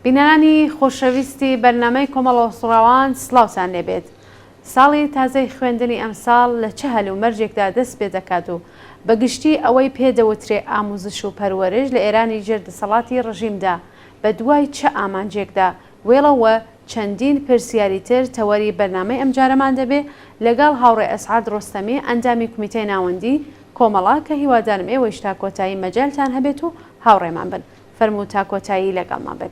بینەرانی خۆشەویستی بەرنامەی کۆمەڵە ئۆسڵاوان سڵاوتان لێبێت. ساڵی تازەی خوێندنی ئەمساڵ لە چه هەل و مەرجێکدا دەست پێ دەکات و بەگشتی ئەوەی پێدەوترێ ئاموزش و پەروەرش لە ئێرانی جێردەسەڵاتی ڕژیمدا بە دوای چه ئامانجێکدا وێڵەوە چەندین پرسیاری تر تەوەری بەرنامەی ئەمجارەمان دەبێ لەگەڵ هاوڕێ ئەسعاد ڕۆستەمی ئەندامی کومیتەی ناوەندی کۆمەڵا کە هیوادارم ئێوەش تا کۆتایی مەجالتان هەبێت و هاوڕێمان بن. فەرموو تا کۆتایی لەگەڵمان بن.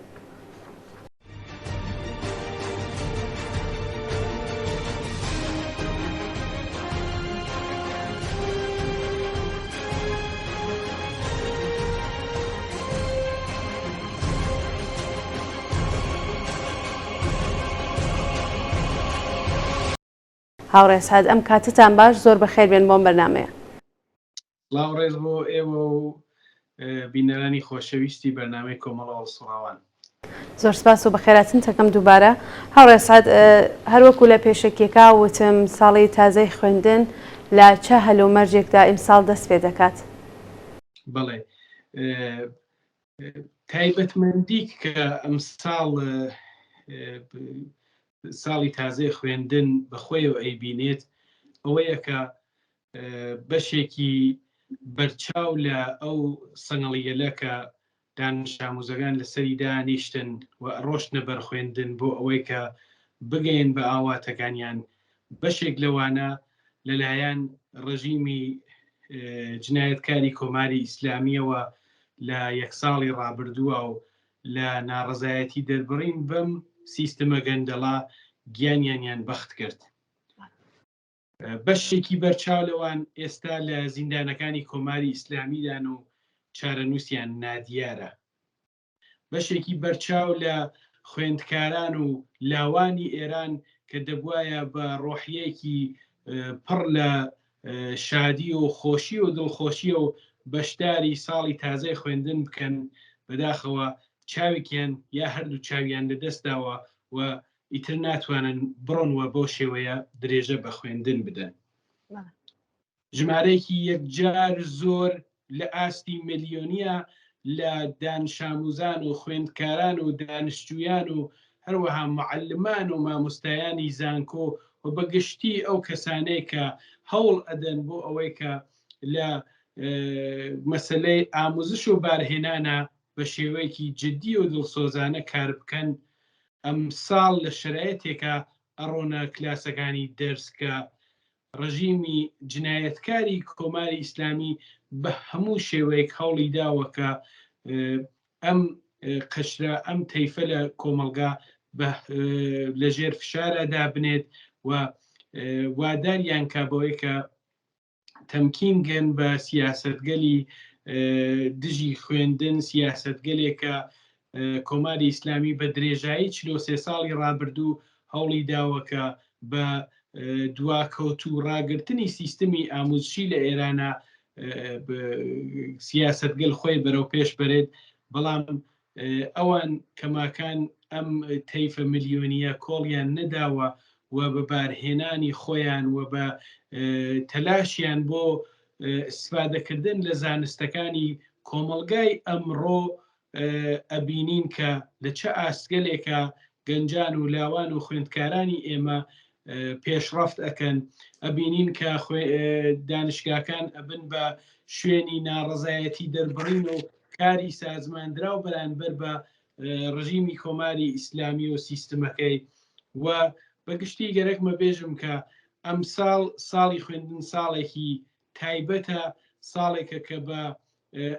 هاوڕێ ئەسعاد ئەم کاتتان باش، زۆر بەخێر بێن بۆم بەرنامەیە. سڵاو ڕێز بۆ ئێوە و بینەرانی خۆشەویستی بەرنامەی کۆمەڵە ئۆسڵاوان. زۆر سپاس و بەخێراتن تەکەم دووبارە. هاوڕێ ئەسعاد هەروەکو لە پێشەکیەکە وتم ساڵی تازەی خوێندن لە چه هەل و مەرجێکدا ئیمساڵ دەست پێ دەکات. بەڵێ تایبەتمەندی کە ئەمساڵ ساڵی تازەی خوێندن بەخۆیەوە ئەیبینێت ئەوەیە کە بەشێکی بەرچاو لە ئەو سەنگەڵیەلە کە دانش ئاموزەکان لەسەری دانیشتن و ڕۆشتنە بەرخوێندن بۆ ئەوەی کە بگەین بە ئاواتەکانیان بەشێک لەوانە لەلایەن ڕژیمی جنایەتکاری کۆماری ئیسلامیەوە لە یەک ساڵی ڕابردووە و لە ناڕەزایەتی دەربڕین بەم سیستەمە گەندەڵا گیانیانیان بەخت کرد. بەشێکی بەرچاو ئێستا لە زیندانەکانی کۆماری ئیسلامیدان و چارەنووسیان نادیارە. بەشێکی بەرچاو لە خوێندکاران و لاوانی ئێران کە دەبوایە بە ڕۆحیەکی پڕ لە شادی و خۆشی و دڵخۆشیە و بەشداری ساڵی تازای خوێندن بکەن، بەداخەوە چاوێکیان یا هەردوو چاویان لەدەستداوە و ئیتر ناتوانن بڕۆنوە بۆ شێوەیە درێژە بە خوێندن بدەن. ژمارەیەکی یەکجار زۆر لە ئاستی ملیۆنیە لە دانشاموزان و خوێندکاران و دانیشتوویان و هەروەها معلمان و مامۆستایانی زانکۆ و بەگشتی ئەو کەسانەی کە هەوڵ ئەدەن بۆ ئەوەی کە لە مەسەلەی ئاموزش و بارهێنانە بە شێوەیەکی جددی و دڵسۆزانە کار بکەن. ئەم ساڵ لە شرایەتێکە ئەڕۆنە کلاسەکانی دەرس کە ڕژیمی جنایەتکاری کۆماری ئیسلامی بە هەموو شێوەیەک هەوڵی داوە ئەم قشرە ئەم تەیفە لە کۆمەلگا لەژێر فشارە دابنێت و واداریان کا بەوەی کە تەمکین گەن بە سیاسەتگەلی دژی خوێندن، سیاسەتگەلێکە کۆماری ئیسلامی بە درێژایی 43 ساڵی ڕابردوو هەوڵی داوەکە بە دواکەوت و ڕاگررتنی سیستمی ئاموزشی لە ئێرانە سیاسەتگەل خۆی بەرەو پێش بەرێت، بەڵام ئەوان کەماکان ئەم تەیفە ملیۆنیە کۆڵیان نەداوە و بە بارهێنانی خۆیان و بە تەلاشیان بۆ ئیسفادەکردن لە زانستەکانی کۆمەلگای ئەمڕۆ ئەبینین کە لە چه ئاستگەلێکە گەنجان و لاوان و خوێندکارانی ئێمە پێشڕەفت ئەکەن، ئەبینین کە دانشگاکان ئەبن بە شوێنی ناڕەزایەتی دەربڕین و کاری سازماندراو بەرامبەر بە ڕژیمی کۆماری ئیسلامی و سیستمەکەی. و بەگشتی گەرەکمە بێژم کە ئەم ساڵی خوێندن ساڵێکی تایبەتە، ساڵێکە کە بە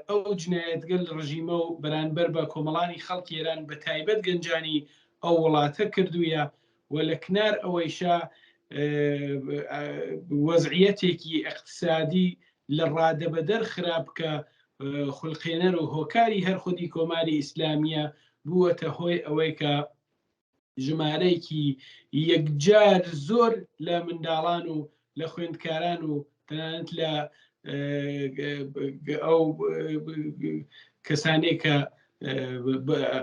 ئەو جنایەتگەل ڕژیمە و بەرامبەر بە کۆمەڵانی خەڵکی ئێران بە تایبەت گەنجانی ئەو وڵاتە کردوویە و لە کنار ئەوەیشا وەزعیەتێکی اقتصادی لە ڕادەبەدەر خراپ کە خولقێنەر و هۆکاری هەر خودی کۆماری ئیسلامیە بووەتە هۆی ئەوەی کە ژمارەیەکی یەکجار زۆر لە منداڵان و لە خوێندکاران و تەنانەت لە ئەو کەسانێک کە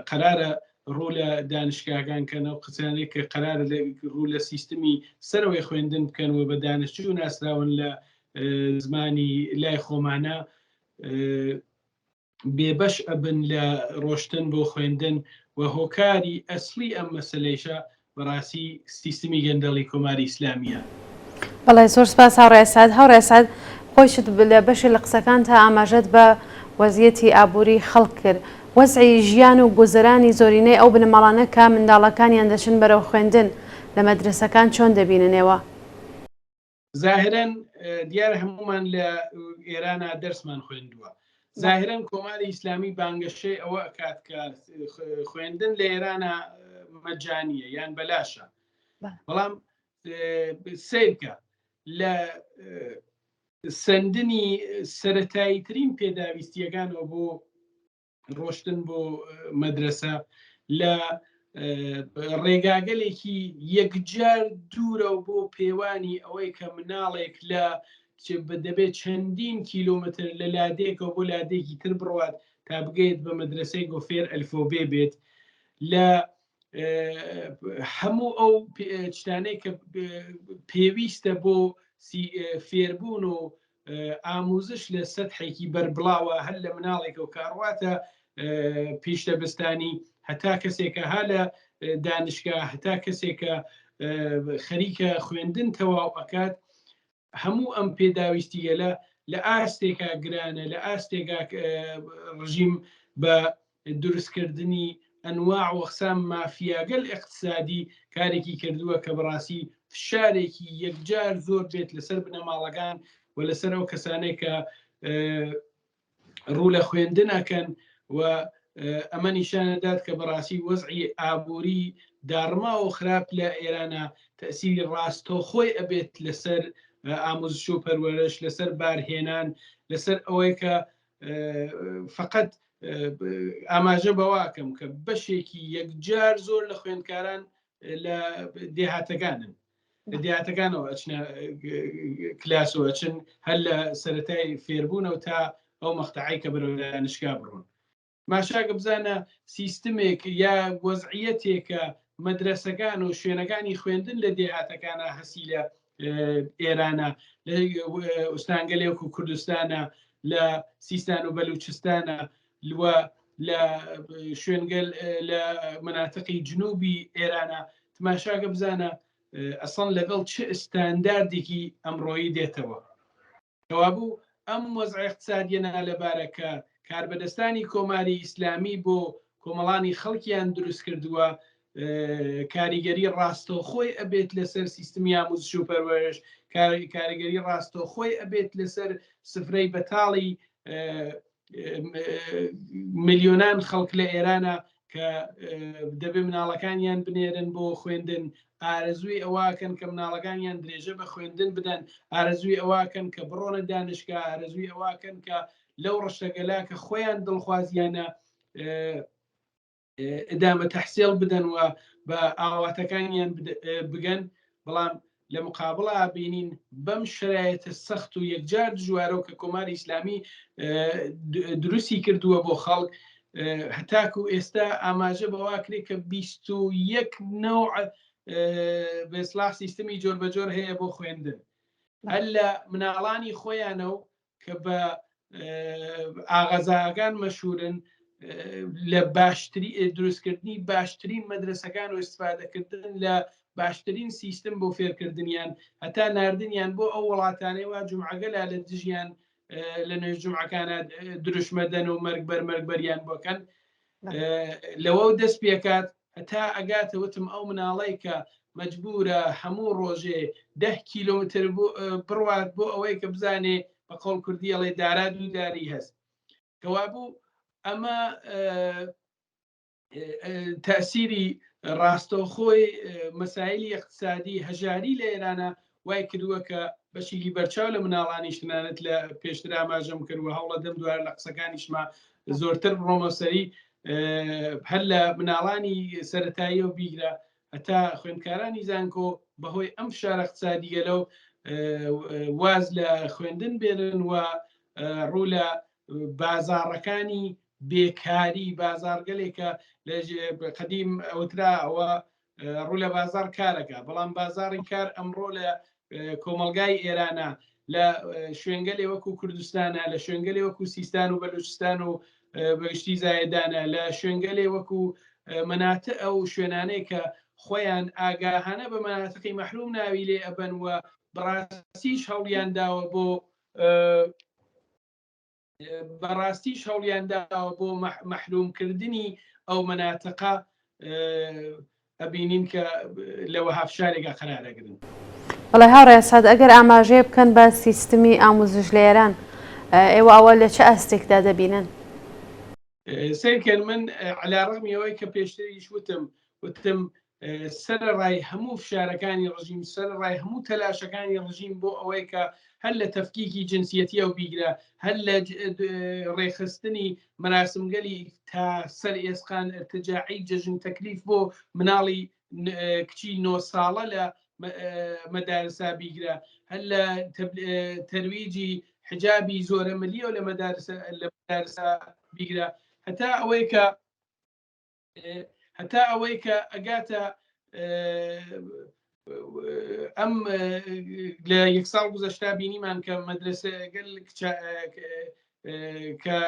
قەرارە ڕوو لە دانشگاکان کەنە و قسانێک کە قەرارە ڕوو لە سیستمی سەرەوەی خوێندن بکەن و بە دانشجو ناسراون لە زمانی لای خۆمانە بێبەش ئەبن لە ڕۆشتن بۆ خوێندن و هۆکاری ئەسلی ئەم مەسلەیشە بەڕاستی سیستمی گەندەڵی کۆماری ئیسلامیە. بەڵێ زۆر سپاس هاوڕێساد هاوڕێساد خۆشت لە بەشی لە قسەکان تا ئاماژەت بە وەزیەتی ئابووری خەڵک کرد وەزعی ژیان و گوزەرانی زۆرینەی ئەو بنەماڵانە کە منداڵەکانیان دەچن بەرەو خوێندن لە مەدرسەکان چۆن دەبیننەوە؟ زاهرەن دیارە هەمومان لە ئێرانە دەرسمان خوێندووە. زاهرەن کۆماری ئیسلامی بانگەشەی ئەوە ئەکات کە خوێندن لە ئێرانە مەجانیە یان بەلاشە، بەڵام سیرکە لە سندنی سەتاییترین پێداویستیەکانەوە بۆ ڕۆشتن بۆ مەدرسە لە ڕێگاگەلێکی یەکجار دوورە و بۆ پێوانی ئەوەی کە مناڵێک لە دەبێت چەندین کیلومتر لە لادێکەوە بۆ لادێکی تر بڕوات تا بگەیت بە مەدرسەی گۆفێر ئەلفۆبێ بێت لە هەموو ئەو شتانەی کە پێویستە بۆ فێربوون و ئاموزش لە سەتحێکی بەربڵاوە هەر لە مناڵێکە و کاڕواتە پیشتەبستانی هەتا کەسێکە ها لە دانشگا هەتا کەسێکە خەریکە خوێندن تەواو ئەکات هەموو ئەم پێداویستیە لە ئاستێکا گرانە لە ئاستێکا ڕژیم بە دروستکردنی ئەنواع وەخسام مافیاگەل اقتصادی کارێکی کردووە کە بەڕاستی فشارێکی یەکجار زۆر بێت لەسەر بنەماڵەکان و لەسەر ئەو کەسانەی کە ڕوو لە خوێندنەکەن و ئەمە نیشانەدات کە بەڕاستی وەزعی ئابووری داڕما و خراپ لە ئێرانە تەسیری ڕاستەوخۆی ئەبێت لەسەر ئاموزش و پەروەرش لەسەر بارهێنان لەسەر ئەوەی کە فقط ئاماژە بەواکەم کە بەشێکی یەکجار زۆر لە خوێندکاران لە دێهاتەکانن لە دێهاتەکانەوە ئەچنە کلاسەوە چن هەر لە سەرەتای فێربوونەوە تا ئەو مەختەعی کە بەرەو دانشگا بڕۆن ماشاکە بزانە سیستمێک یا وەزعیەتێکە مەدرسەکان و شوێنەکانی خوێندن لە دێهاتەکانە هەسی لە ئێرانە لە ئوستانگەلێک و کوردستانە لە سیستان و بەلوچستانە لە شوێنگەل لە مناتقی جنوبی ئێرانە تماشاکە بزانە ئەسڵ لەگەڵ چه ئستانداردێکی ئەمڕۆیی دێتەوە کەوابوو ئەم وەزع اقتصادیە لەبارەکە کاربەدەستانی کۆماری ئیسلامی بۆ کۆمەڵانی خەڵکیان دروست کردووە کاریگەری ڕاستەوخۆی ئەبێت لەسەر سیستمی ئاموزش و پەروەرش کاریگەری ڕاستەوخۆی ئەبێت لەسەر سفرەی بەتاڵی ملیۆنان خەڵک لە ئێرانە کە دەبێ مناڵەکانیان بنێرن بۆ خوێندن ئارەزووی ئەواکەن کە مناڵەکانیان درێژە بە خوێندن بدەن ئارەزووی ئەواکەن کە بڕۆنە دانشگا ئارەزووی ئەواکەن کە لەو ڕشتەگەلا کە خۆیان دڵخوازیانە ئدامە تەحسیل بدەن و بە ئاواتەکانیان بگەن بەڵام لە مقابڵە بینین بەم شرایەتە سەخت و یەکجار دژوارەوە کە کۆماری ئیسلامی دروستی کردووە بۆ خەڵک هەتاکو ئێستا ئاماژە بەواکرێت کە 21 نەوع بێسلاح سیستمی جۆر بەجۆر هەیە بۆ خوێندن هەر لە مناڵانی خۆیانە و کە بە ئاغازاگان مەشهورن لە باشتری دروستکردنی باشترین مەدرسەکان و استفادەکردن لە باشترین سیستم بۆ فێرکردنیان هەتا ناردنیان بۆ ئەو وڵاتانەوە جومعەگەلا لە دژیان لە نوێژ جومعەکانە دروشمەدەن و مەرگ بەریان بۆکەن لەوە دەست پێکات هەتا ئەگاتەوتم ئەو مناڵی کە مەجبورە هەموو ڕۆژێ 10 کیلومتر بڕوات بۆ ئەوەی کە بزانێ بە قەڵ کوردی ئەڵێ دارا دووداری هەست کەوابوو ئەمە تەسیری ڕاستەوخۆی مەسایلی اقتصادی هەژاری لە ئێرانە وای کردووە کە بەشێکی بەرچاو لە مناڵانی شتانێت لە پێشتر ئاماژەم کردووە هەوڵە دەم دوار لە قسەکانیشمە زۆرتر ڕۆمەسەری هەر لە مناڵانی سەرەتایی و بیگرە هەتا خوێندکارانی زانکۆ بەهۆی ئەم فشار اقتصادی گەلەو واز لە خوێندن بێنن و ڕوو لە بازاڕەکانی بێکاری بازارگەلێکە لە قەدیم ئەوترا ئەوە ڕوو لە بازار کارەکە بەڵام بازاری کار ئەمڕۆ لە کۆمەلگای ئێرانە لە شوێنگەلێ وەکو کوردستانە لە شوێنگەلێ وەکو سیستان و بەلوچستان و بەگشتی زایدانە لە شوێنگەلێ وەکو مناتە ئەو شوێنانەی کە خۆیان ئاگاهانە بە مناتقی مەحروم ناوی لێ ئەبەن وە بەڕاستیش هەوڵیان داوە بۆ بەڕاستیش هەوڵیان داوە بۆ مەحرومکردنی ئەو مناتقە ئەبینین کە لەوە هەفشارێکە قەرارەگرن. بەڵێ هاوڕێ سەد ئەگەر ئاماژەیە بکەن بە سیستمی ئاموزش لە ئێران ئێوە ئەوە لە چه ئەستێکدا دەبینن؟ سیرکەن من علیڕغمی ئەوەی کە پێشتریش وتم سەرڕای هەموو فشارەکانی ڕژیم سەرڕای هەموو تەلاشەکانی ڕژیم بۆ ئەوەی کە هەر لە تەفکیکی جنسیەتی ئەو بیگرە هەر لە ڕێخستنی مەراسمگەلی تا سەر ئێسقان ارتجاعی جەژن تەکلیف بۆ مناڵی کچی 9 ساڵە لە مەدارسا بیگرە هەر لە تەرویجی حجابی زۆرە ملیە و لە مەدارسا بیگرە هەتا ئەوەی کە ئەگاتە ئەم لە 1 ساڵ گوزەشتا بینیمان کە مەدرسە گەل کە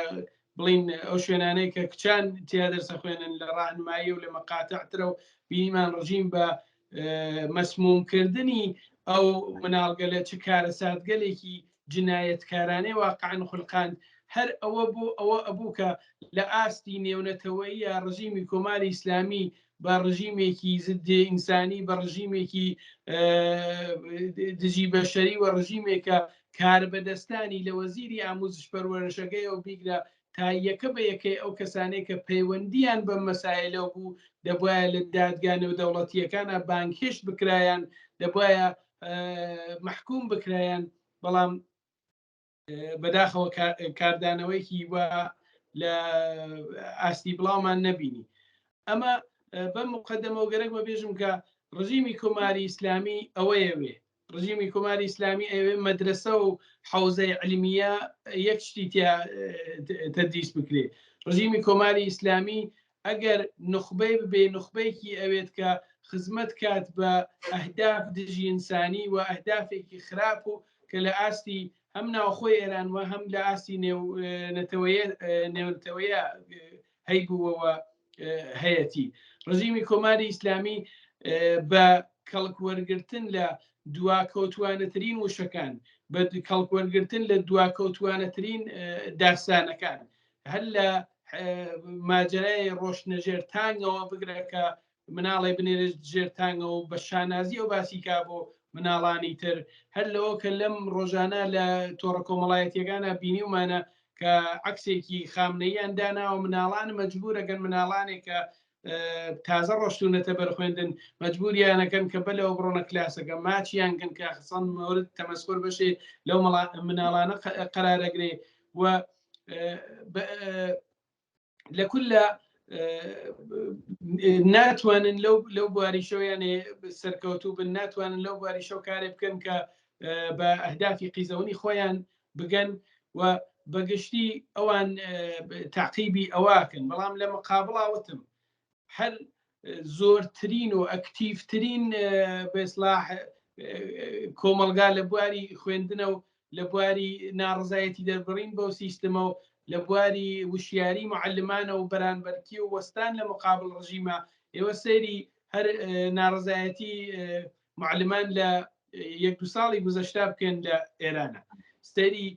بڵین ئەو شوێنانەی کە کچان تیا دەرسە خوێنن لە ڕاهنمایی و لە مەقاتەعترە و بینیمان ڕژیم بە مەسمومکردنی ئەو مناڵگەلە چ کارە ساتگەلێکی جنایەتکارانەی واقعاً خولقاند هەر ئەوە بۆ ئەوە ئەبوو کە لە ئاستی نێونەتەوەیی یا ڕژیمی کۆماری ئیسلامی بە ڕژیمێکی ضدی ئینسانی بە ڕژیمێکی دژی بەشەری و ڕژیمێکە کاربەدەستانی لە وەزیری ئاموزش پەروەردەشەکەی ئەو بیگرە تا یەکە بە یەکەی ئەو کەسانەی کە پەیوەندیان بە مەسایلە بوو دەبایە لە دادگانە و دەوڵەتیەکانە بانکێشت بکرایان دەبایە محکوم بکرایان بەڵام بەداخەوە کاردانەوەیکی وە لە ئاستی بڵاومان نەبینی ئەمە بەم مقدمە و گەرەک بە بێژم کە ڕژیمی کۆماری ئیسلامی ئەوەیەوێ ڕژیمی کۆماری ئیسلامی ئەوێ مەدرسە و حوزەی علمیە یەک شتی تەدریس بکرێ ڕژیمی کۆماری ئیسلامی ئەگەر نخبەی ببێ نخبەیەکی ئەوێت کە خزمەت کات بە ئەهداف دژی ئینسانی و ئەهدافێکی خراپ و کە لە ئاستی هەم ناوخۆی ئێران وە هەم لە ئاستی نێونەتەوەیە هەیبووەوە هەیەتی ڕژیمی کۆماری ئیسلامی بە کەڵکوەرگرتن لە دواکەوتوانەترین وشەکان بە کەڵکوەرگرتن لە دواکەوتوانەترین داستانەکان هەر لە ماجرای ڕۆشنەژێر تانگەوە بگرە کە مناڵی بنێرە ژێر تانگەوە بە شانازی و باسی کا بۆ مناڵانی تر هەر لەوە کە لەم ڕۆژانە لە تۆڕە کۆمەڵایەتیەکانە بینیومانە کە عکسێکی خامنەییان داناوە مناڵان مەجبورەکەن مناڵانێک کە تازە ڕۆشتونەتە بەرخوێندن مەجبوریانەکەن کە بەلەوە بڕۆنە کلاسەکە ماچیانکەن کە خسەن مورد تەمەسخۆر بەشێ لەو مناڵانە قەرارەگرێ و لەکل لە ناتوانن لەو بواریشەوەیانێ سەرکەوتوو بن ناتوانن لەو بواریشەو کارێ بکەن کە بە ئەهدافی قیزەونی خۆیان بگەن و بەگشتی ئەوان تعقیبی ئەواکەن بەڵام لە مقابڵاوتم هەر زۆرترین و ئەکتیڤترین بەسلاح کۆمەلگا لە بواری خوێندنە و لە بواری ناڕزایەتی دەربڕین بەو سیستمە و لە بواری وشیاری معلمانە و بەرانبەرکی و وەستان لە مقابل ڕژیمە ئێوە سەیری هەر ناڕزایەتی معلمان لە 1-2 ساڵی گوزەشتا بکەن لە ئێرانە سەیری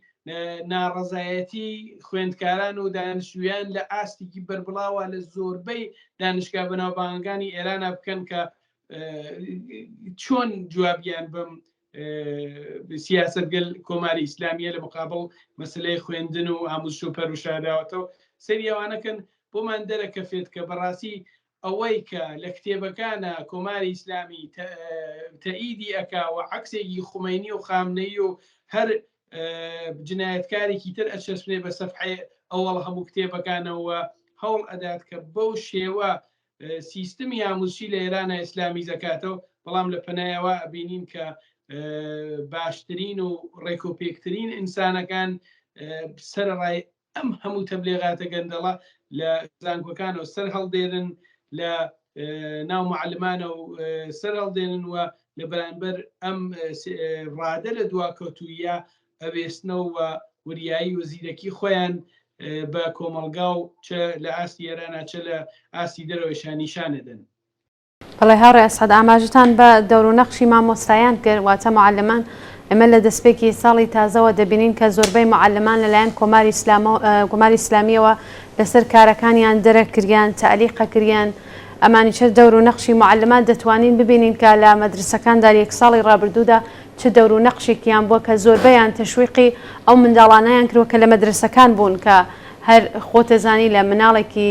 ناڕزایەتی خوێندکاران و دانیشتویان لە ئاستێکی بەربڵاوە لە زۆربەی دانشگا بەناوبانگانی ئێرانە بکەن کە چۆن جوابیان بم سیاسەتگەل کۆماری ئیسلامیە لە مقابڵ مەسلەی خوێندن و ئاموزش و پەروشاداوەتەوە سەری ئەوانەکەن بۆمان دەرەکەفێت کە بەڕاستی ئەوەی کە لە کتێبەکانە کۆماری ئیسلامی تەئیدی ئەکا و عکسێکی خومینی و خامنەیی و هەر جنایەتکارێکی تر ئەچەسپێ بە سەفحەی ئەوەڵ هەموو کتێبەکانەوە هەوڵ ئەدات کە بەو شێوە سیستمی ئاموزشی لە ئێرانە ئیسلامی زەکاتەوە بەڵام لە پەنایەوە ئەبینین کە باشترین و ڕێکۆپێکترین ئینسانەکان سەرڕای ئەم هەموو تەبلیغاتە گەندەڵە لە زانکۆکانەوە سەر هەڵدێنن لە ناو معلمانە و سەر هەڵدێنن وە لە بەرامبەر ئەم ڕادە لە دواکەوتوویە ئەوێستنەوە وریایی و زیرەکی خۆیان بە کۆمەلگا و چ لە ئاستی ئێرانە چ لە ئاستی دەرەوەشان نیشانەدەن. بەڵێ هاوڕێ ئەسعەد ئاماژتان بە دەور و نەخشی مامۆستایان کرد واتە معلمان ئەمە لە دەستپێکی ساڵی تازەوە دەبینین کە زۆربەی معلمان لەلایەن کۆماری ئیسلامیەوە لەسەر کارەکانیان دەرەکردیان تەعلیقەکردیان ئەمانیچە دەور و نەخشی معلمان دەتوانین ببینین کە لە مەدرسەکاندا یەک ساڵی ڕابردوودا چ دەور و نەخشێکیان بووە کە زۆربەیان تەشویقی ئەو منداڵانەیان کردوە کە لە مەدرسەکان بوون کە هەر خۆتەزانی لە مناڵێکی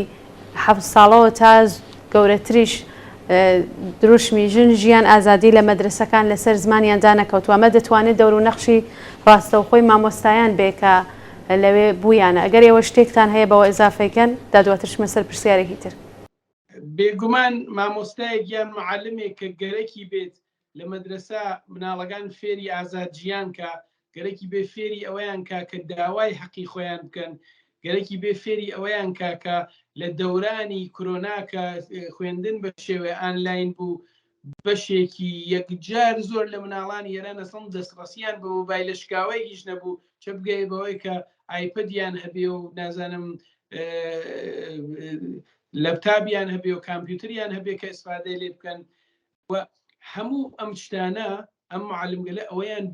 7 ساڵەوە تا گەورەتریش دروشمی ژن ژیان ئازادی لە مەدرسەکان لەسەر زمانیاندا نەکەوتووە. ئەمە دەتوانێت دەور و نەخشی ڕاستەوخۆی مامۆستایان بێ کە لەوێ بوویانە. ئەگەر ئێوە شتێکتان هەیە بەوە ئەزافەکەن دادواترشمە سەر پرسیارێکی تر. بێگومان مامۆستایەک یان معلمێک کە گەرەکی بێت لە مەدرسە مناڵەکان فێری ئازادجییان کە گەرەکی بێ فێری ئەوەیان کە داوای حەقی خۆیان بکەن گەرەکی بێ فێری ئەوەیان کاکە لە دەورانی کۆرۆناکە خوێندن بە شێوەیە ئانلاین بوو بەشێکی یەکجار زۆر لە مناڵانی ئێرانە سەڵ دەستڕەسییان بە مۆبایلە شکاوەیەکیش نەبوو چە بگەی بەوەی کە ئایپەدیان هەبێ و نازانم لەپتابیان هەبێ و کامپیوتریان هەبێ کە ئیسفادەی لێ بکەن و هەموو ئەم شتانە ئەم معلمگەلە ئەوەیان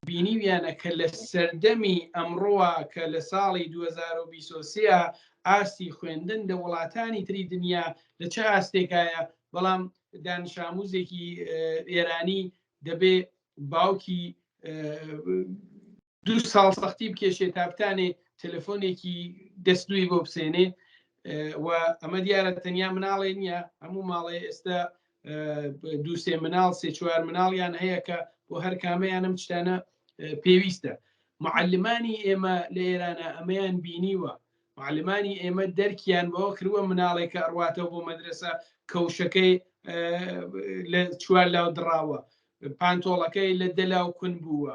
بینیویانە کە لە سەردەمی ئەمڕۆوە کە لە ساڵی 2023 ئاستی خوێندن لە وڵاتانی تری دنیا لە چه ئاستێکایە بەڵام دانشاموزێکی ئێرانی دەبێ باوکی 2 ساڵ سەختی بکێشێت تابتانێ تەلەفۆنێکی دەستوی بۆ بسێنێ و ئەمە دیارە تەنیا مناڵێ نییە هەموو ماڵێ ئێستا 2-3 مناڵ 3-4 مناڵیان هەیە کە بۆ هەر کامەیانم شتانە پێویستە. معلمانی ئێمە لە ئێرانە ئەمەیان بینیوە معلمانی ئێمە دەرکیان بەوە کردووە مناڵێکە ئەڕواتەوە بۆ مەدرسە کەوشەکەی لە چوار لاو دراوە پانتۆڵەکەی لە دەلاو کون بووە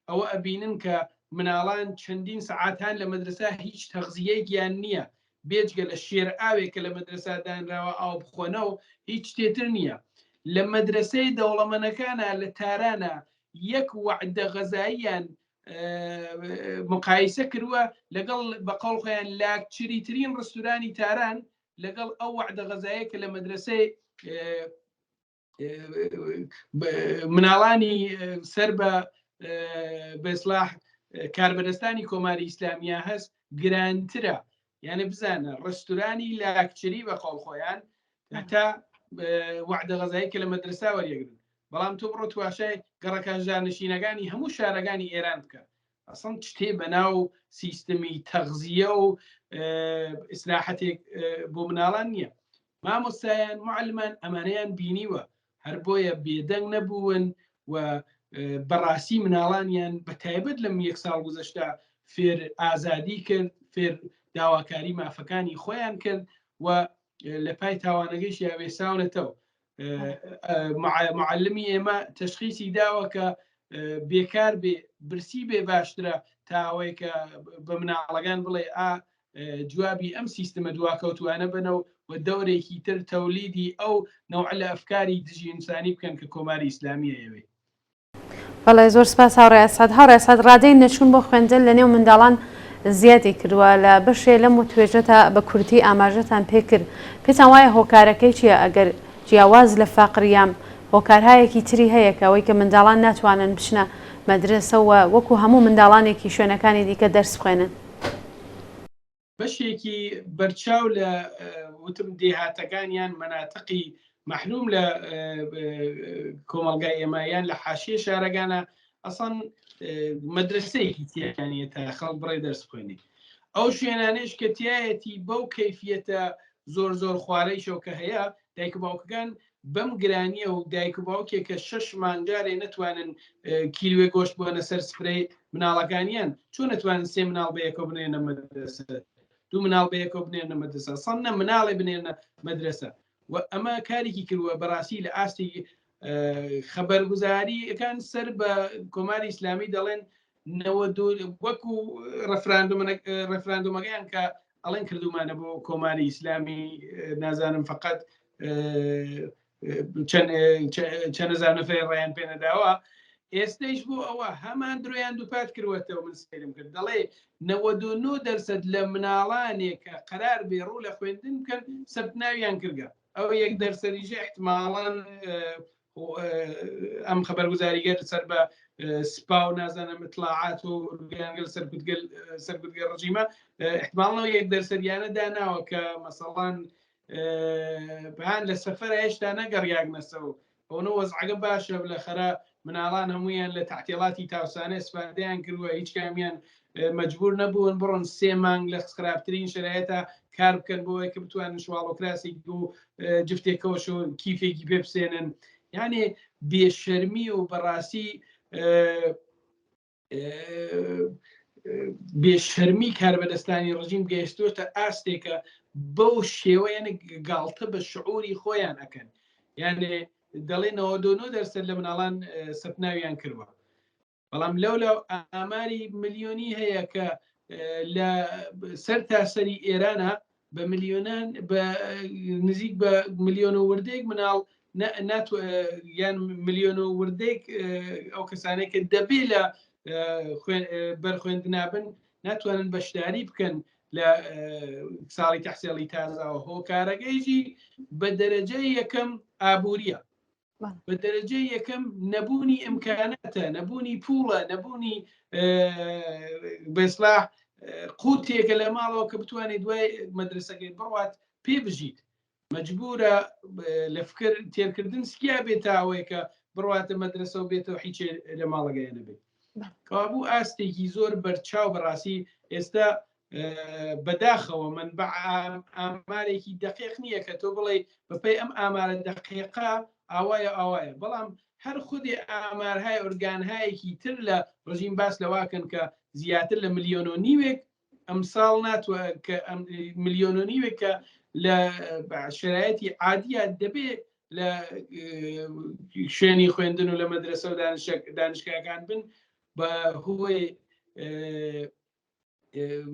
ئەوە ئەبینن کە مناڵان چەندین سەعاتان لە مەدرسە هیچ تەغزیەیەکیان نییە بێجگە لە شێر ئاوێکە لە مەدرسە دانراوە ئاو بخۆنە و هیچ تێتر نییە. لە مەدرسەی دەوڵەمەنەکانە لە تارانە یەک وعدە غەزاییان مقایسە کردووە لەگەڵ بەقەڵ خۆیان لاکچریترین ڕستورانی تاران لەگەڵ ئەو وعدە غەزایە کە لە مەدرسەی مناڵانی سەر بە بەسلاح کاربەدەستانی کۆماری ئیسلامیە هەست گرانترە. یعنی بزانە ڕستورانی لاکچری بە قەڵ خۆیان هەتا وعدە غەزایی کە لە مەدرسا وەریەگرن بەڵام تۆ بڕۆ تواشای گەڕەکان ژانشینەکانی هەموو شارەکانی ئێران بکە ئەسڵ شتێ بەناو سیستمی تەغزیە و ئیسلاحەتێک بۆ مناڵان نییە. مامۆستایان معلمان ئەمانەیان بینیوە هەر بۆیە بێدەنگ نەبوون و بەڕاستی مناڵانیان بە تایبەت لەم 1 ساڵ گوزەشتا فێر ئازادی کرد فێر داواکاری مافەکانی خۆیان کرد و لە پای تاوانەگەیش یاوێساونەتەوە. معلمی ئێمە تەشخیصی داوە کە بێکار بێ برسی بێ باشترە تاوەی کە بە مناڵەکان بڵێ جوابی ئەم سیستەمە دواکەوتوانە بنە و دەورێکی تر تەولیدی ئەو نەوع لە ئەفکاری دژی ئینسانی بکەن کە کۆماری ئیسلامیە ئێوێ. بەڵێ زۆر سپاس هاوڕێ ئەسعەد. هاوڕێ ئەسعەد ڕادەی نەچوون بۆ خوێندن لە نێو منداڵان زیادی کردووە لە بەشێ لەم و توێژەتە بە کورتی ئاماژەتان پێکرد پێتان وایە هۆکارەکەی چییە ئەگەر جیاواز لە فەقریام هۆکارهایەکی تری هەیە کە ئەوەی کە منداڵان ناتوانن بچنە مەدرسەوە وەکو هەموو منداڵانێکی شوێنەکانی دیکە دەرس بخوێنن؟ بەشێکی بەرچاو لە وتم دێهاتەکانیان مەناتقی مەحروم لە کۆمەلگای ئێمایان لە حاشیە شارەکانە ئەسڵ مەدرسەیەکی تیانێتە خەڵک بڕێ دەرس بخوێنی ئەو شوێنانەش کە تایەتی بەو کەیفیەتە زۆر زۆر خوارەی شەوکە هەیە دایک باوکەکان بەم گرانیە و دایک و باوکێک کە 6 مانگارێ نتوانن کیلوێ گۆشت بۆنە سەر سپرەی مناڵەکانیان چۆن نتوانن 3 مناڵ بەیەکەوە بنێنە مەدرسە 2 مناڵ بەیەکەوە بنێنە مەدرسە سەنە مناڵێ بنێنە مەدرسە و ئەمە کارێکی کردووە بەڕاستی لە ئاستی خەبەرگوزاریەکان سەر بە کۆماری ئیسلامی دەڵێن وەکو ڕەفراندۆمەکەیان کە ئەڵێن کردومانە بۆ کۆماری ئیسلامی نازانم فقط چەند هەزار نەفەر ڕایان پێ نەداوە ئێستەیش بۆ ئەوە هەمان درۆیان دووپات کردوەتەوە. من سێرم کرد دەڵێ 99% لە مناڵانێک کە قەرار بێ ڕوو لە خوێندن بکەن سەبت ناویان کردگە. ئەوە 1% احتماڵاً ئەم خەبەرگوزاریگەر سەر بە سپا و نازانم اطلاعات و گەنگل سەرکردگە ڕژیمە احتماڵەوە 1% داناوە کە مەسەڵاً بەهان لە سەفەر هێشتا نەگەڕیاگنەسەوە ئەوە وەزعەکە باشە لە خەرا مناڵان هەمویان لە تحتیڵاتی تاوسانە سپاردەیان کردووە هیچ کامیان مەجبور نەبوون بڕۆن 3 مانگ لە خراپترین شرایەتە کار بکەن بۆەوەی کە بتوانن شواڵۆکراسی و جفتێکەوەش و کیفێکی پێ بسێنن. یانێ بێشەرمی و بەڕاستی بێشەرمی کاربەدەستانی ڕژیم گەیشتوتە ئاستێکە بەو شێوەیەنە گاڵتە بە شعوری خۆیان ئەەکەن. یانێ دەڵێ 99% لە مناڵان سەپناویان کردوە. بەڵام لەو ئاماری ملیۆنی هەیە کە لە سەر تاسەری ئێرانە بە ملیۆنان نزیک بە ملیۆن و وردێک مناڵ یان ملیۆن و وردێک ئەو کەسانێک کە دەبێ لە بەرخوێندنابن ناتوانن بەشداری بکەن لە ساڵی تەحسیڵی تازاوە. هۆکارەکەیژی بە دەرەجەی یەکەم ئابوووریە، بە دەرەجەی یەکەم نەبوونی ئیمکاناتە، نەبوونی پوڵە، نەبوونی بەسلاح قوتێکە لە ماڵەوە کە بتوانێت دوای مەدرسەکەی بڕوات پێ بژیت. مەجبورە لە فکر تێرکردن سکیا بێتاوەیە کە بڕواتە مەدرسە و بێتەوە هیچ لە ماڵەگەیە نەبێت. کابوو ئاستێکی زۆر بەرچاو بەڕاستی ئێستا بەداخەوە من بە ئامارێکی دقیق نییە کە تۆ بڵێ بەپەی ئەم ئامارە دقیقا ئاوایە، بەڵام هەر خودی ئامارهای ئۆرگانهایەکی تر لە ڕژیم باس لەواکەن کە زیاتر لە ملیۆن و نیوێک ئەمساڵ ناتوە کە ملیۆن و نیوێک کە لە شرایەتی عادیە دەبێت لە شوێنی خوێندن و لە مەدرسە و دانشگاکان بن بە هۆی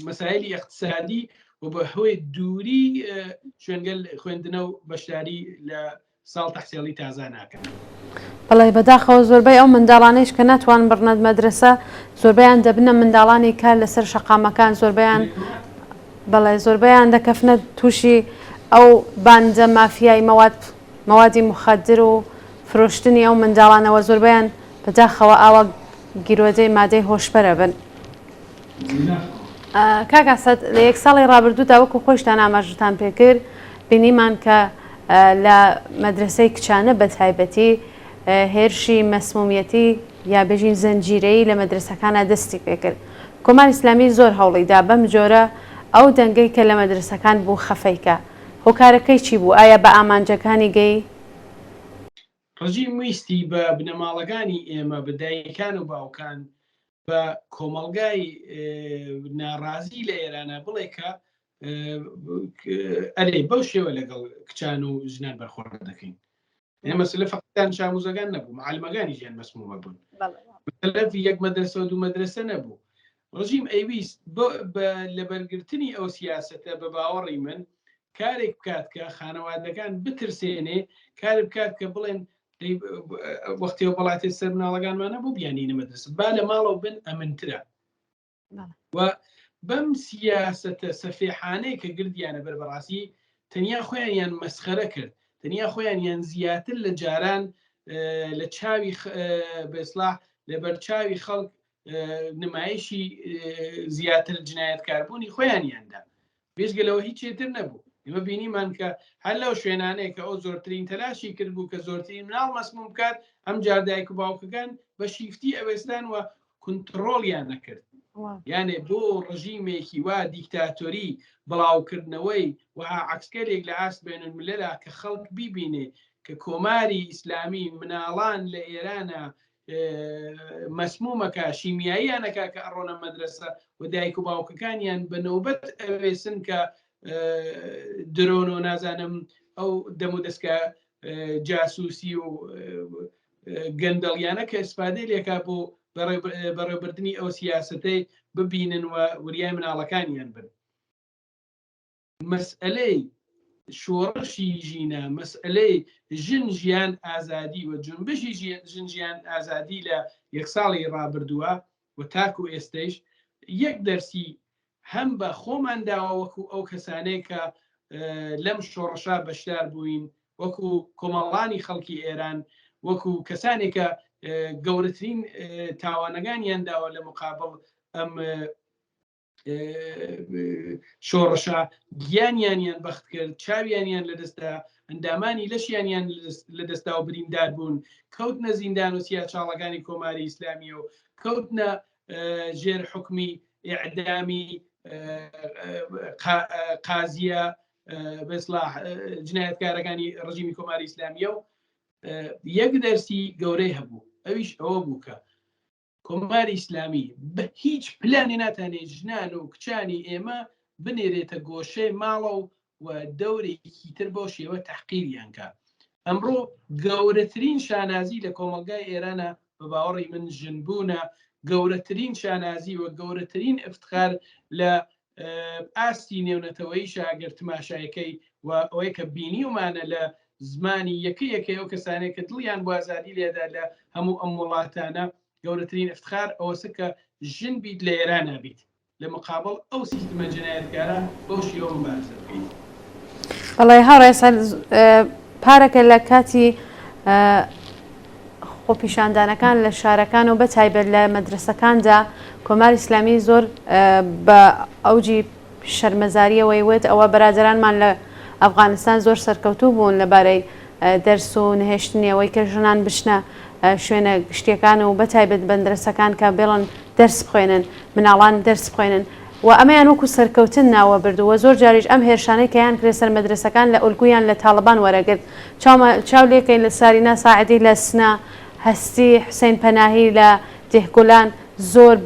مەسایلی اقتصادی و بە هۆی دووری شوێنگەل خوێندنە و بەشداری لە ساڵ تەحسیڵی تازە ناکەن. بەڵێ بەداخەوە زۆربەی ئەو منداڵانەیش کە ناتوان بڕنەت مەدرسە زۆربیان دەبنە منداڵانی کار لەسەر شەقامەکان، زۆربیان دەکەفنە تووشی ئەو باندە مافیای مەوادی مخدر و فرۆشتنی ئەو منداڵانەوە زۆربیان بەداخەوە ئاوا گیرۆدەی مادەی هۆشبەرە بن. کاکاسەد لە 1 ساڵی ڕابردوودا وەکو خۆشتان ئاماژتان پێکرد بینیمان کە لە مەدرسەی کچانە بە تایبەتی هێرشی مەسمومیەتی یا بێژین زەنجیرەیی لە مەدرسەکانە دەستی پێکرد. کۆماری ئیسلامی زۆر هەوڵیدا بەم جۆرە ئەو دەنگەی کە لە مەدرسەکان بوو خەفەیکە. هۆکارەکەی چی بوو؟ ئایا بە ئامانجەکانی گەی؟ ڕژیم ویستی بە بنەماڵەکانی ئێمە بە دایکان و باوکان بە کۆمەڵگای ناڕازی لە ئێرانە بڵێ کە ئەرێ بەو شێوە لەگەڵ کچان و ژنان بەرخۆڕ دەکەین. مەسلە فەقەتان شاموزەکان نەبوو، معالمەکانی ژیان مەسمومە بوون، لەفی یەک مەدرسە و دوو مەدرسە نەبوو. ڕژیم ئەیویست لە بەرگرتنی ئەو سیاسەتە بە باوەڕی من کارێک بکات کە خانەوادەکان بترسێنێ، کار بکات کە بڵێن وەختیەوە وڵاتی سەر مناڵەکانمانە بۆ بیانینە مەدرسە با لە ماڵەوە بن ئەمنترە. و بەم سیاسەتە سەفێحانەی کە گردیانە بەربەڕاستی تەنیا خۆیان مەسخەرە کرد، تەنیا خۆیان یان زیاتر لە جاران لە چاوی بەسلاح لە بەرچاوی خەڵک نمایشی زیاتر جنایەتکاربوونی خۆیانیاندا بێژگەلەوە هیچ چێتر نەبوو. ئێمە بینیمان کە هەر لەو شوێنانەیە کە ئەو زۆرترین تەلاشی کرد بوو کە زۆرترین مناڵ مەسموم بکات ئەم جار دایک و باوکەکان بە شیفتی ئەوێستان و کنتڕۆڵیان نەکرد. یانێ بۆ ڕژیمێکی وا دیکتاتۆری بڵاوکردنەوەی وها عەکسکەرێک لە ئاست بینالملەلا کە خەڵک بیبینێ کە کۆماری ئیسلامی مناڵان لە ئێرانە مەسمومەکە شیمیاییانەکە کە ئەڕۆنە مەدرسە و دایک و باوکەکانیان بە نەوبەت ئەوێسن کە درۆن و نازانم ئەو دەم و دەستکە جاسووسی و گەندەڵیانە کە ئەسپادەی لێکا بۆ بەڕێوەبردننی ئەو سیاسەتەی ببینن و وریای مناڵەکانیان بن. مەسئلەی شۆڕشی ژینە مەسئلەی ژن ژیان ئازادی و جنبشی ژن ژیان ئازادی لە یەک ساڵی ڕابردووە و تاکو ئێستەش یەک دەرسی هەم بە خۆمانداوە وەکو ئەو کەسانەی کە لەم شۆڕشا بەشدار بووین وەکو کۆمەڵانی خەڵکی ئێران وەکو کەسانێکە گەورەترین تاوانەکانیان داوە لە مقابڵ ئەم شۆڕشە گیانیانیان بەخت کرد چاویانیان لەدەستا ئەندامانی لەشیانیان لەدەستا و بریندار بوون کەوتنە زیندان و سیاچاڵەکانی کۆماری ئیسلامی و کەوتنە ژێر حکمی ئیعدامی قازیە بەسلاح جنایەتکارەکانی ڕژیمی کۆماری ئیسلامیە و یەک دەرسی گەورەی هەبوو ئەویش ئەوە بوو کە کۆماری ئیسلامی بە هیچ پلانی ناتانێت ژنان و کچانی ئێمە بنێرێتە گۆشەی ماڵە و دەورێکی تر بۆ شێوە تەحقیریان کە ئەمڕۆ گەورەترین شانازی لە کۆمەلگای ئێرانە بە باوەڕی من ژنبوونە گەورەترین شانازی و گەورەترین افتخار لە ئاستی نێونەتەوەی شاگەر تماشایەکەی و ئەوەی کە بینی ومانە لە زمانی یەکەیەکەی ئەو کەسانێک کە دڵیان بۆ ئازادی لێدا لە هەموو ئەم وڵاتانە گەورەترین افتخار ئەوەسە کە ژن بیت لە ئێران نابیت لە مقابڵ ئەو سیستمە جنایەتکارە بەو شێوە مبارزە بکەیت. بەڵێ هاوڕێ پارەکە لە کاتی خۆپیشاندانەکان لە شارەکان و بەتایبەت لە مەدرسەکاندا کۆماری ئیسلامی زۆر بە ئەوجی شەرمەزاریەوەی وێت ئەوە بەرادەرانمان لە ئەفغانستان زۆر سەرکەوتوو بوون لەبارەی دەرس و نهێشتنیەوەی کە ژنان بچنە شوێنە گشتیەکان و بەتایبەت بەندرسەکان کە بێڵن دەرس بخوێنن مناڵان دەرس بخوێنن و ئەمەیان وەکو سەرکەوتن ناوە بردووە زۆر جاریش ئەم هێرشانەی کەیان کرێ سەر مەدرسەکان لە ئولگویان لە تاڵبان وەرەگرت چاو لێکەین لە سارینا ساعدی لە سنا هەستی حوسێن پەناهی لە دێهگولان زۆر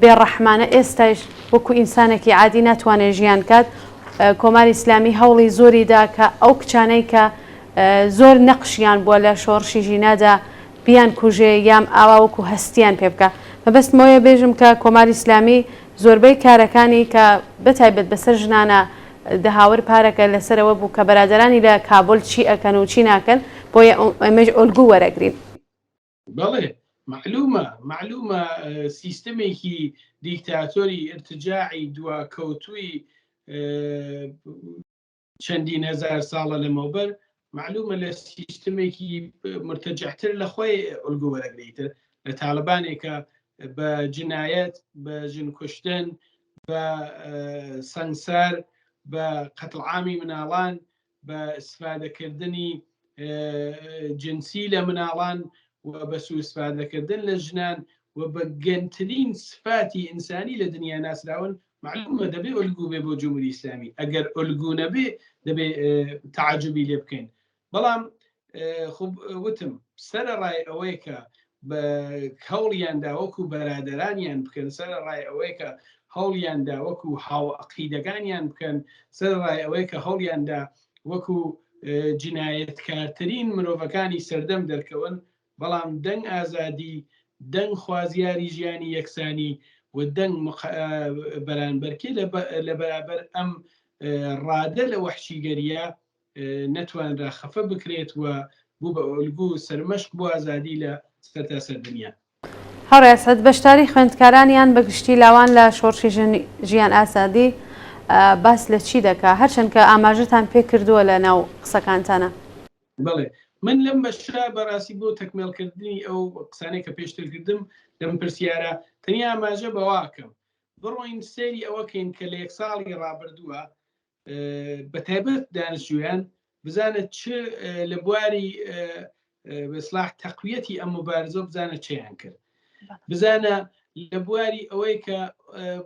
بێڕەحمانە ئێستاش وەکو ئینسانێکی عادی ناتوانێت ژیان کات کۆماری ئیسلامی هەوڵی زۆریدا کە ئەو کچانەی کە زۆر نەقشیان بووە لە شۆڕشی ژینادا بیان کوژێ یام ئاوا وەکو هەستیان پێ بکە مەبەستمەوەیە بێژم کە کۆماری ئیسلامی زۆربەی کارەکانی کە بەتایبەت بەسەر ژنانە دەهاور پارەکە لەسەرەوە بوو کە بەرادەرانی لە کابل چی ئەکەن و چی ناکەن بۆیە ئەمەش ئۆلگو وەرەگرین. بەڵێ معلومە سیستمێکی دیکتاتۆری ارتجاعی دواکەوتووی چەندین هزار ساڵە لەمەوبەر معلومە لە سیستمێکی مرتەجەحتر لە خۆی ئۆلگو وەرەگریتر لە تاالبانێکە بە جنایەت بە ژن کوشتن بە سەنگسار بە قەتڵعامی مناڵان بە ئیسفادەکردنی جنسی لە مناڵان و بە سوءاستفادەکردن لە ژنان و بە گەنترین سفاتی ئینسانی لە دنیا ناسراون معلومە دەبێ ئۆلگو بێ بۆ جمهوری ئیسلامی ئەگەر ئۆلگو نەبێ دەبێ تعجبی لێ بکەین بەڵام وتم سەرڕای ئەوەی کە بە هەوڵیاندا وەکو بەرادەرانیان بکەن سەرڕای ئەوەی کە هەوڵیاندا وەکو هاوعقیدەکانیان بکەن سەرڕای ئەوەی کە هەوڵیاندا وەکو جنایەتکارترین مرۆڤەکانی سەردەم دەرکەون بەڵام دەنگ ئازادی دەنگ خوازیاری ژیانی یەکسانی و دەنگ بەرانبەرکێ لە بەرابەر ئەم ڕادە لە وەحشیگەریە نەتوانرا خەفە بکرێت و بوو بە ئۆلگو سەرمەشق بۆ ئازادی لە سەرتاسەر دنیا. هەڕێسەت بەشداری خوێندکارانیان بەگشتی لاوان لە شۆڕشی ژیان ئاسادی باس لە چی دەکا هەرچەند کە ئاماژتان پێ کردووە لە ناو قسەکانتانە؟ بڵێ من لەم بەشە بەڕاستی بۆ تەکمێڵکردنی ئەو قسانەی کە پێشتر کردم لەم پرسیارە تەنیا ئاماژە بەواکەم بڕۆین سەیری ئەوەکەین کە لە یەک ساڵی ڕابردووە بەتایبەت دانیشتوویان بزانێت چ لە بواری بەسلاح تەقویەتی ئەم مبارزە بزانە چیان کرد بزانە لە بواری ئەوەی کە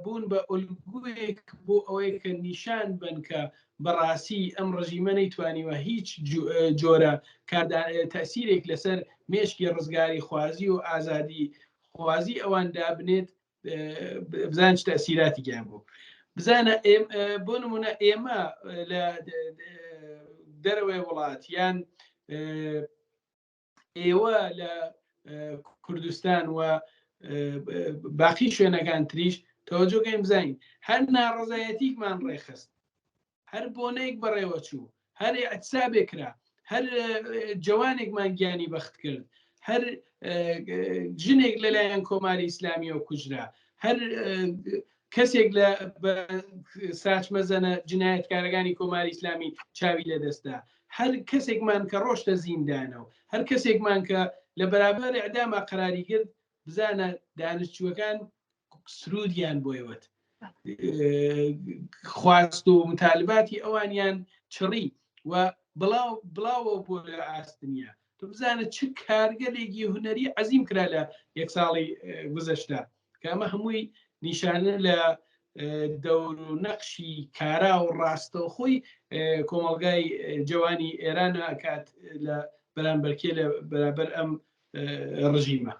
بوون بە ئۆلگویەک بۆ ئەوەی کە نیشان بن کە بەڕاستی ئەم ڕژیمە نەیتوانیوە هیچ جۆرە تەسیرێک لەسەر مێشکی ڕزگاری خوازی و ئازادی خوازی ئەوان دابنێت بزان چ تەسیراتی گیان بوو بزانە بۆ نمونە ئێمە لە دەرەوەی وڵاتیان ئێوە لە کوردستان و باقی شوێنەکان تریش تەوەجۆگەین بزانین هەر ناڕەزایەتیکمان ڕێخست هەر بۆنەیەک بەڕێوە چوو هەر ئەتسابێکرا هەر جوانێکمان گیانی بەخت کرد هەر ژنێک لەلایەن کۆماری ئیسلامیەوە کوژرا هەر کەسێک لە ساچمەزەنە جنایەتکارەکانی کۆماری ئیسلامی چاوی لەدەستا هەر کەسێکمان کە ڕۆشتە زیندانەوە هەر کەسێکمان کە لە بەرابەر ئەعداما قەراری کرد بزانە دانیشتووەکان سرودیان بۆیەوەت خواست و متالباتی ئەوانیان چڕی و بڵاوە بۆ لە ئاستنیە تو بزانە چ کارگەلێکی هوەری عەزیم کرا لە یەک ساڵی گوزەشتا کە ئەمە هەمووی نیشانە لە دەور و نەقشی کارا و ڕاستەوخۆی کۆمەڵگای جوانی ئێران ئەکات لە بەرامبەرکێ لە بەرابەر ئەم ڕژیمە.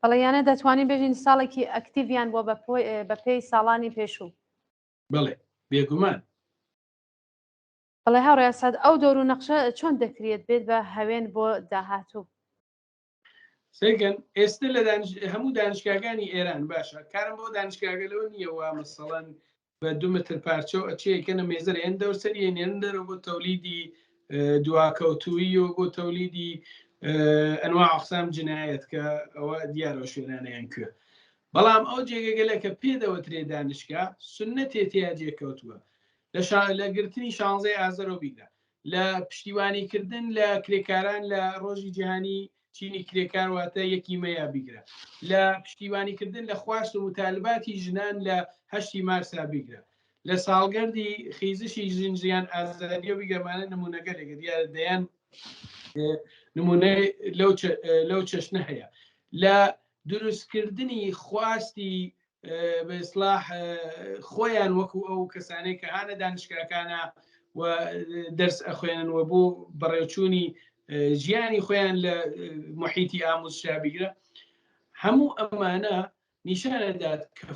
بەڵێیانە دەتوانین بێژین ساڵێکی ئەکتیڤیان بۆ بە پێی ساڵانی پێشوو. بڵێ بێگومان. بەڵێ هاوڕێ سەد ئەو دەور و نەخشە چۆن دەکرێت بێت بە هەوێن بۆ داهاتوو؟ سێگەن ئێستا لە هەموو دانیشگاکانی ئێران باشە کارم بۆ دانیشگاگەلەوە نییەوە مەسەڵەن بە 2 متر پارچە و ئەچەیەکەنە مێزەر هێن دەورسەری نێن دەرەوە بۆ تەولیدی دواکەوتووی و بۆ تەولیدی ئەنواع ئەقسام جنایەت کە ئەوە دیارەوە شوێنانەیان کوێ بەڵام ئەو جێگەگەلێکە پێدەوەترێ دانیشگا سنەتێ تیا جێکەوتووە لە گرتنی 16 ئازەرەوە بیگرە لە پشتیوانیکردن لە کرێکاران لە ڕۆژی جیهانی چینی کرێکار واتە 1 مەیە بیگرە لە پشتیوانیکردن لە خواست و متالباتی ژنان لە 8 مارسا بیگرە لە ساڵگەردی خیزشی ژنجیان ئازادیە بیگەمانە نمونەگەلێکە دیارە دەیان نمونەی لەو چەشنە هەیە لە دروستکردنی خواستی بەئیسلاح خۆیان وەکو ئەو کەسانەی کە هانە دانیشگاکانە و دەرس ئەخوێننەوە بۆ بەڕێوچوونی ژیانی خۆیان لە محیتی ئامۆزشا بیگرە هەموو ئەمانە نیشانەدات کە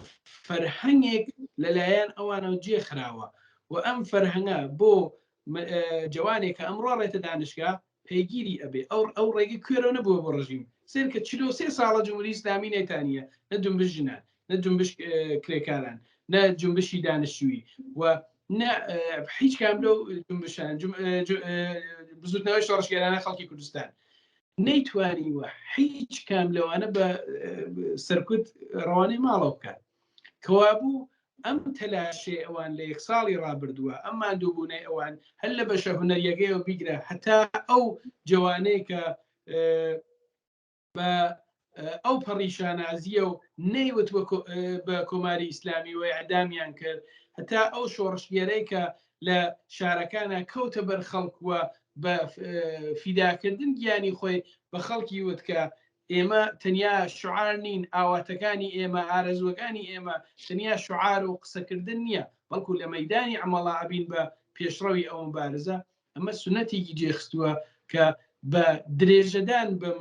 فەرهەنگێک لەلایەن ئەوانەوە جێخراوە و ئەم فەرهەنگە بۆ جوانێک کە ئەمڕۆ ڕێتە دانیشگا پێگیری ئەبێ ئەو ڕێگە کوێرەوە نەبووە بۆ ڕژیم سێر کە 43 ساڵە جمهوری ئیسلامی نەیتانیە نە جنبش ژنان نە جنبش کرێکاران نە جنبشی دانیشتووی و هیچ کام لەو جنبشان بزوتنەوەی شۆڕشگەرانە خەڵکی کوردستان نەیتوانی وە هیچ کام لەوانە بە سەرکوت ڕەوانەی ماڵەوە بکات کەوابوو ئەم تەلاشێ ئەوان لە 1 ساڵی ڕابردووە ئەم ماندووبوونەی ئەوان هەر لە بەشە هونەریەکەیەوە بیگرە هەتا ئەو جوانەی کە بە ئەو پەڕیشانازیە و نەیوت بە کۆماری ئیسلامی و ئەعدامیان کرد هەتا ئەو شۆڕشگێرەی کە لە شارەکانە کەوتە بەر خەڵکووە بە فیداکردن گیانی خۆی بە خەڵکی وت کە ئێمە تەنیا شعار نین ئاواتەکانی ئێمە ئارەزوەکانی ئێمە تەنیا شعار و قسەکردن نییە بەڵکو لە مەیدانی عەمەڵا ئەبین بە پێشڕەوی ئەو مبارزە ئەمە سنەتێکی جێخستووە کە بە درێژەدان بەم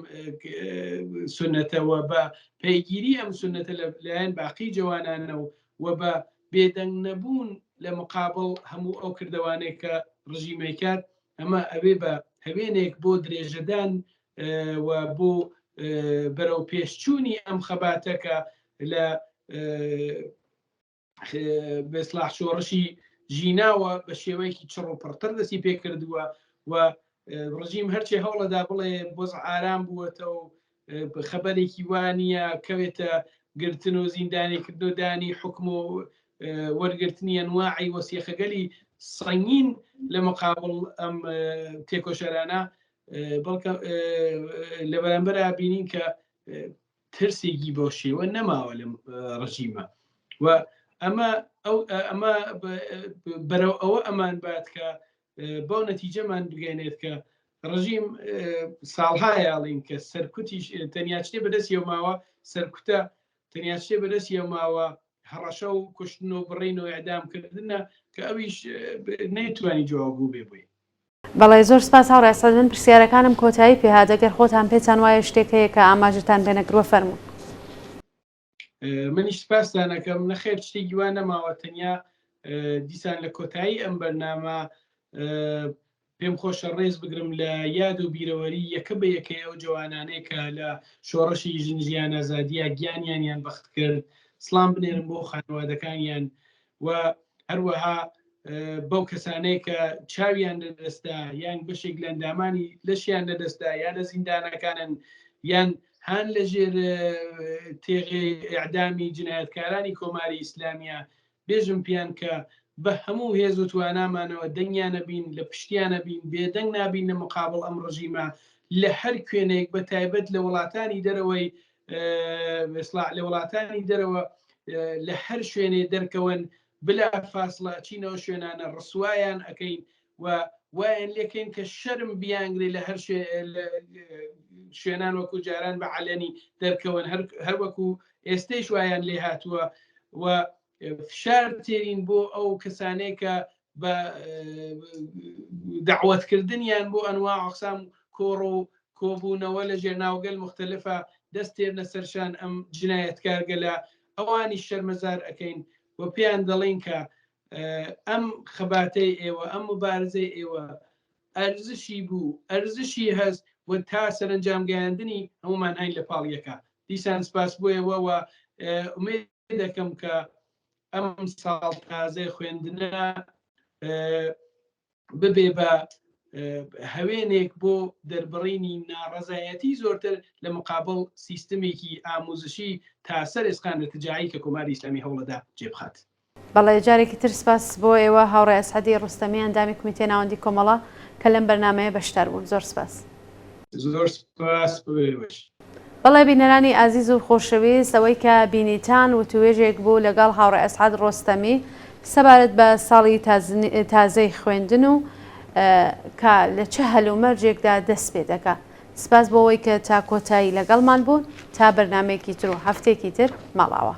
سنەتەوە بە پەیگیری ئەم سنەتە لەلایەن باقی جوانانە و بە بێدەنگ نەبوون لە مقابڵ هەموو ئەو کردوانێک کە ڕژیمەکات ئەمە ئەوێ بە هەوێنێک بۆ درێژەدان و بۆ بەرەو پێشچوونی ئەم خەباتەکە لە بێسلاح شۆڕشی ژیناوە بە شێوەیەکی چڕ و پڕتر دەستی پێکردووە و ڕژیم هەرچی هەوڵەدا بڵێ بۆز ئارام بووەتەوە و خەبەرێکی وانە کەوێتە گرتن و زیندانیکردۆدانی حکم و وەرگرتنی ئەنواعی وەسیخەگەلی سەنگین لە مقابڵ ئەم تێکۆشەرانە بەڵکە لە بەرامبەرە بینین کە ترسێکی بۆ شێوە نەماوە لەم ڕژیمە و ئەمە بەرەو ئەوە ئەمان بات کە بەو نەتیجەمان بگەێنێت کە ڕژیم ساڵهایاڵین کە سەرکوتی تەنیا شتێ بەدەستی ماوە سەرکوتە تەنیا شتێ بەدەستی ماوە هەڕەشە و کوشتن و بڕین و ئەعدامکردنە کە ئەویش نەیتوانی جوابگو بێ بووی. بەڵێ زۆر سپاس هاوڕێستان پرسیارەکانم کۆتایی پێهات ئەگەر خۆتان پێتان وایە شتێک هەیە کە ئاماژتان پێنەکرۆ فەرموون. منیش سپاسدانەکەم نەخێر شتێکی وان نەماوە تەنیا دیسان لە کۆتایی ئەم بەرنامە پێم خۆشە ڕێز بگرم لە یاد و بیرەوەری یەکە بە یەکەی ئەو جوانانەی کە لە شۆڕشی ژنجیان ئازادیە گیانیانیان بەخت کرد سڵام بنێرم بۆ خانەوادەکانیان و هەروەها بەو کەسانەیە کە چاویان لەدەستا یان بەشێک لە ئەندامانی لەشیان لەدەستا یان لە زیندانەکانن یان هەن لەژێر تێغی ئەعدامی جنایەتکارانی کۆماری ئیسلامیە بێژم پیان کە بە هەموو هێز و توانامانەوە دەنگیانە بین لە پشتیانە بین بێدەنگ نابین لە مقابل ئەم ڕژیمە لە هەر کوێنێک بە تایبەت لە وڵاتانی دەرەوەی لە وڵاتانی دەرەوە لە هەر شوێنێ دەرکەون بلا فاصلە چینەوە شوێنانە ڕسوایان ئەەکەین و وایان لێکەین کە شەرم بیانگرێ لە هەر شوێنان وەکو جاران بە عەلەنی دەرکەون هەر وەکو ئێستەیش وایان لێ هاتووە و فشار تێرین بۆ ئەو کەسانەیە کە بە دەعوەتکردنیان بۆ ئەنواع ئەقسام کۆڕ و کۆبوونەوە لە ژێرناوگەل مختلفە دەستێنە سەرشان ئەم جنایەتکارگەلە ئەوانی شەرمەزار ئەەکەین و پێیان دەڵێن کە ئەم خەباتەی ئێوە ئەم مبارزەی ئێوە ئەرزشی بوو ئەرزشی هەست و تا سەرنجام گەیاندنی هەمومان هەین لە پاڵیەکە دیسان سپاس بۆ ئێوەوە ئومێد دەکەم کە ئەم ساڵ تازای خوێندنە ببێ بە هەوێنێک بۆ دەربڕینی ناڕەزایەتی زۆرتر لە مقابل سیستمێکی ئاموزشی تا سەر ئێسقان ارتجاعی کە کۆماری ئیسلامی هەوڵەدا جێبخات. بەڵێ جارێکی تر سپاس بۆ ئێوە هاوڕێ ئەسعەدی ڕوستەمی ئەندامی کومیتەی ناوەندی کۆمەڵە کە لەم بەرنامەیە بەشدار بوون. زۆر سپاس. زۆر سپاس بۆش. بەڵێ بینەرانی ئازیز و خۆشەویست ئەوەی کە بینیتان وتوێژێک بوو لەگەڵ هاوڕێ ئەسعەد ڕۆستەمی سەبارەت بە ساڵی تازەی خوێندن و کە لە چه هەلومەرجێکدا دەست پێ دەکات. سپاس بۆ ئەوەی کە تا کۆتایی لەگەڵمان بوون تا بەرنامەیەکی تر و هەفتێکی تر ماڵاوە.